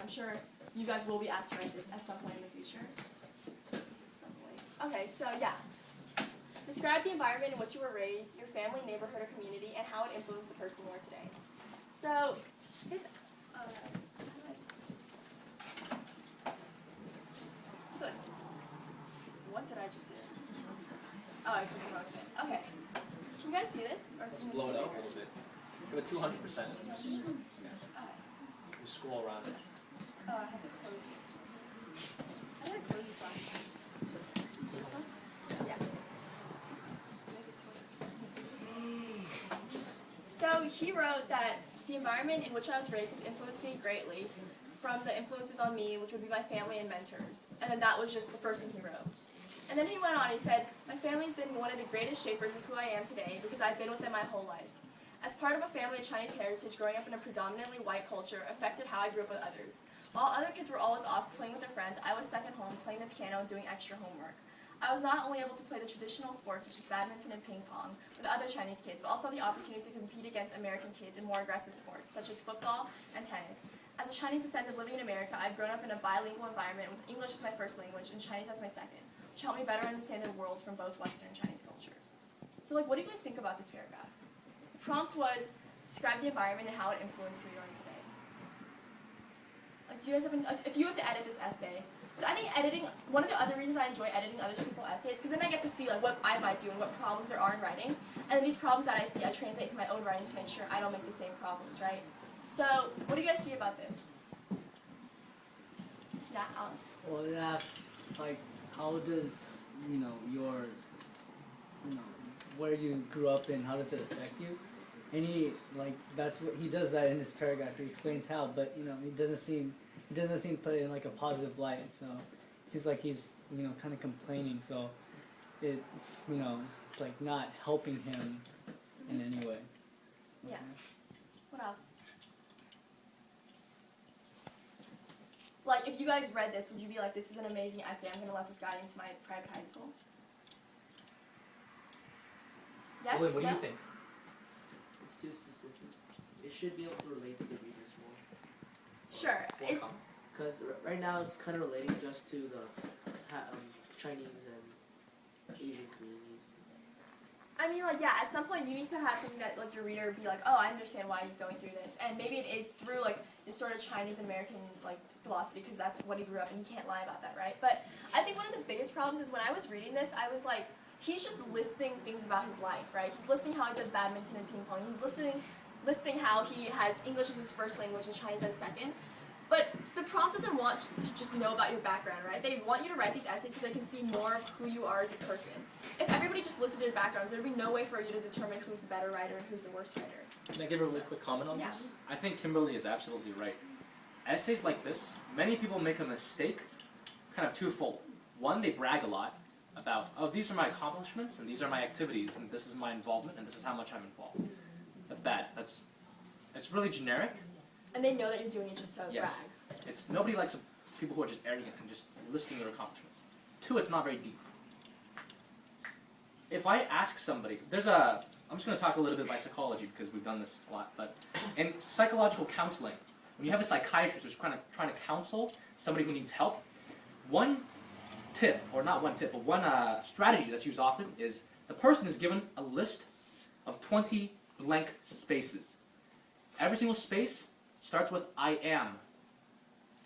I'm sure you guys will be asked to write this at some point in the future. Okay, so yeah. Describe the environment in which you were raised, your family, neighborhood, or community, and how it influenced the person you are today. So, what did I just do? Oh, I clicked the wrong thing. Okay. Can you guys see this? Or Let's blow it up a little bit. Give it 200%. You scroll around it. Oh, I have to close this one. How did I close this last time? This one? Yeah. Make it 200%. So he wrote that the environment in which I was raised has influenced me greatly, from the influences on me, which would be my family and mentors. And then that was just the first thing he wrote. And then he went on, he said, my family's been one of the greatest shapers of who I am today because I've been with them my whole life. As part of a family of Chinese heritage, growing up in a predominantly white culture affected how I grew up with others. While other kids were always off playing with their friends, I was stuck at home playing the piano and doing extra homework. I was not only able to play the traditional sports such as badminton and ping pong with other Chinese kids, but also the opportunity to compete against American kids in more aggressive sports such as football and tennis. As a Chinese descendant living in America, I've grown up in a bilingual environment with English as my first language and Chinese as my second, which helped me better understand the world from both Western and Chinese cultures. So what do you guys think about this paragraph? The prompt was, describe the environment and how it influenced who you are today. Do you guys have any, if you were to edit this essay, I think editing, one of the other reasons I enjoy editing other people's essays, because then I get to see what I might do and what problems there are in writing, and then these problems that I see, I translate to my own writing to make sure I don't make the same problems, right? So, what do you guys see about this? Yeah, Alex? Well, it asks, how does, your, where you grew up in, how does it affect you? And he, that's what, he does that in his paragraph, he explains how, but, he doesn't seem to put it in, a positive light, so it seems like he's, kind of complaining, so it, it's, not helping him in any way. Yeah. What else? If you guys read this, would you be like, this is an amazing essay, I'm going to let this guy into my private high school? Yes? Wait, what do No? you think? It's too specific. It should be able to relate to the readers more. Sure. Because right now it's kind of relating just to the Chinese and Asian communities. I mean, at some point you need to have something that, your reader be like, oh, I understand why he's going through this. And maybe it is through, this sort of Chinese American, philosophy, because that's what he grew up in. You can't lie about that, right? But I think one of the biggest problems is when I was reading this, I was like, he's just listing things about his life, right? He's listing how he does badminton and ping pong. He's listing how he has English as his first language and Chinese as second. But the prompt doesn't want to just know about your background, right? They want you to write these essays so they can see more of who you are as a person. If everybody just listed their backgrounds, there would be no way for you to determine who's the better writer and who's the worst writer. Can I give a really quick comment on Yeah. this? I think Kimberly is absolutely right. Essays like this, many people make a mistake kind of twofold. One, they brag a lot about, oh, these are my accomplishments, and these are my activities, and this is my involvement, and this is how much I'm involved. That's bad. It's really generic. And they know that you're doing it just to Yes. brag. Nobody likes people who are just arrogant and just listing their accomplishments. Two, it's not very deep. If I ask somebody, I'm just going to talk a little bit about psychology because we've done this a lot, but in psychological counseling, when you have a psychiatrist who's trying to counsel somebody who needs help, one tip, or not one tip, but one strategy that's used often is the person is given a list of 20 blank spaces. Every single space starts with I am.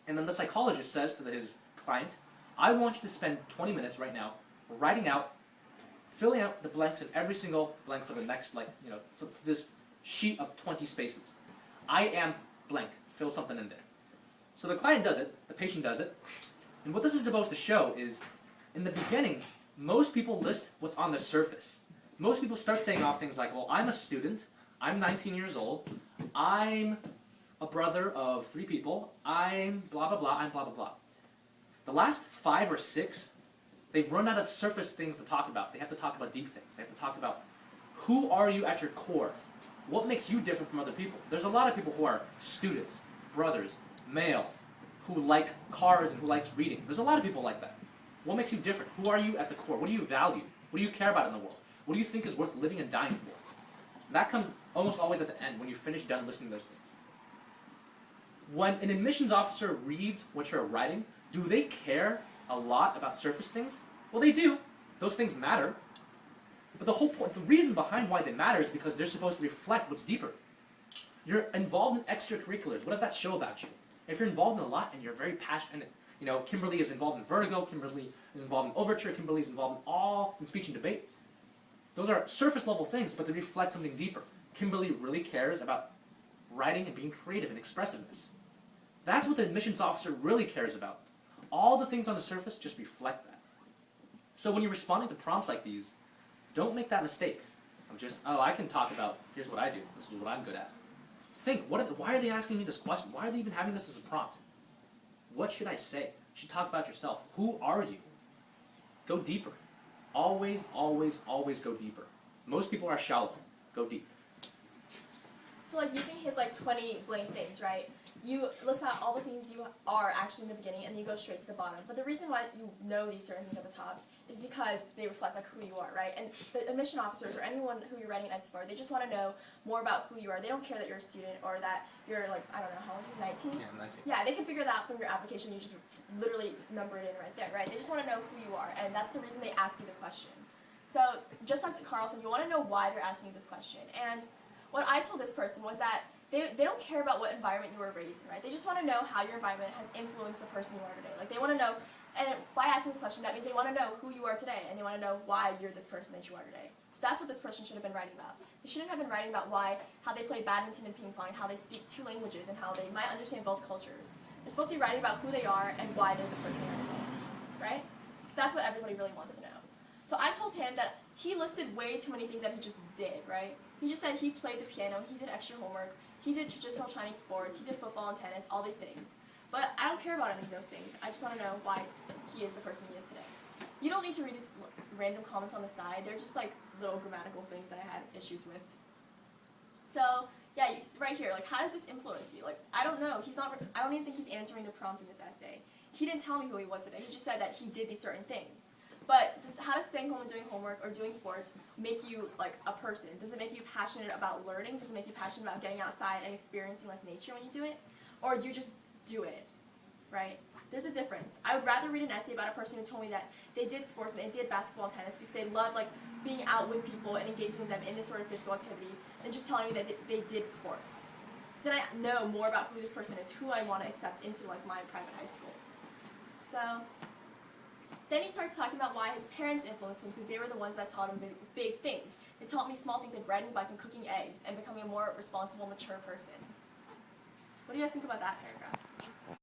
And then the psychologist says to his client, I want you to spend 20 minutes right now writing out, filling out the blanks in every single blank for the next, for this sheet of 20 spaces. I am blank. Fill something in there. So the client does it, the patient does it, and what this is supposed to show is, in the beginning, most people list what's on the surface. Most people start saying off things like, well, I'm a student, I'm 19 years old, I'm a brother of 3 people, I'm blah blah blah, I'm blah blah blah. The last 5 or 6, they've run out of surface things to talk about. They have to talk about deep things. They have to talk about who are you at your core? What makes you different from other people? There's a lot of people who are students, brothers, male, who like cars and who likes reading. There's a lot of people like that. What makes you different? Who are you at the core? What do you value? What do you care about in the world? What do you think is worth living and dying for? That comes almost always at the end when you finish done listening to those things. When an admissions officer reads what you're writing, do they care a lot about surface things? Well, they do. Those things matter. But the whole point, the reason behind why they matter is because they're supposed to reflect what's deeper. You're involved in extracurriculars. What does that show about you? If you're involved in a lot and you're very passionate, you know, Kimberly is involved in Vertigo, Kimberly is involved in Overture, Kimberly is involved in speech and debate. Those are surface level things, but they reflect something deeper. Kimberly really cares about writing and being creative and expressiveness. That's what the admissions officer really cares about. All the things on the surface just reflect that. So when you're responding to prompts like these, don't make that mistake of just, oh, I can talk about, here's what I do, this is what I'm good at. Think, why are they asking me this question? Why are they even having this as a prompt? What should I say? You should talk about yourself. Who are you? Go deeper. Always, always, always go deeper. Most people are shallow. Go deep. So like using his like 20 blank things, right? You list out all the things you are actually in the beginning and you go straight to the bottom. But the reason why you know these certain things at the top is because they reflect like who you are, right? And the admission officers or anyone who you're writing an essay for, they just want to know more about who you are. They don't care that you're a student or that you're like, I don't know, how old are you, 19? Yeah, 19. Yeah, they can figure that out from your application. You just literally number it in right there, right? They just want to know who you are, and that's the reason they ask you the question. So just as Carl said, you want to know why they're asking you this question. And what I told this person was that they don't care about what environment you were raised in, right? They just want to know how your environment has influenced the person you are today. Like they want to know, and by asking this question, that means they want to know who you are today, and they want to know why you're this person that you are today. So that's what this person should have been writing about. They shouldn't have been writing about how they play badminton and ping pong, how they speak 2 languages, and how they might understand both cultures. They're supposed to be writing about who they are and why they're the person they are today, right? So that's what everybody really wants to know. So I told him that he listed way too many things that he just did, right? He just said he played the piano, he did extra homework, he did traditional Chinese sports, he did football and tennis, all these things. But I don't care about any of those things. I just want to know why he is the person he is today. You don't need to read these random comments on the side. They're just like little grammatical things that I had issues with. So yeah, right here, like how does this influence you? Like I don't know. I don't even think he's answering the prompt in this essay. He didn't tell me who he was today. He just said that he did these certain things. But how does staying home and doing homework or doing sports make you like a person? Does it make you passionate about learning? Does it make you passionate about getting outside and experiencing like nature when you do it? Or do you just do it, right? There's a difference. I would rather read an essay about a person who told me that they did sports and they did basketball and tennis because they loved like being out with people and engaging with them in this sort of physical activity than just telling me that they did sports. So then I know more about who this person is, who I want to accept into like my private high school. So then he starts talking about why his parents influenced him because they were the ones that taught him big things. They taught me small things like riding a bike and cooking eggs and becoming a more responsible, mature person. What do you guys think about that paragraph?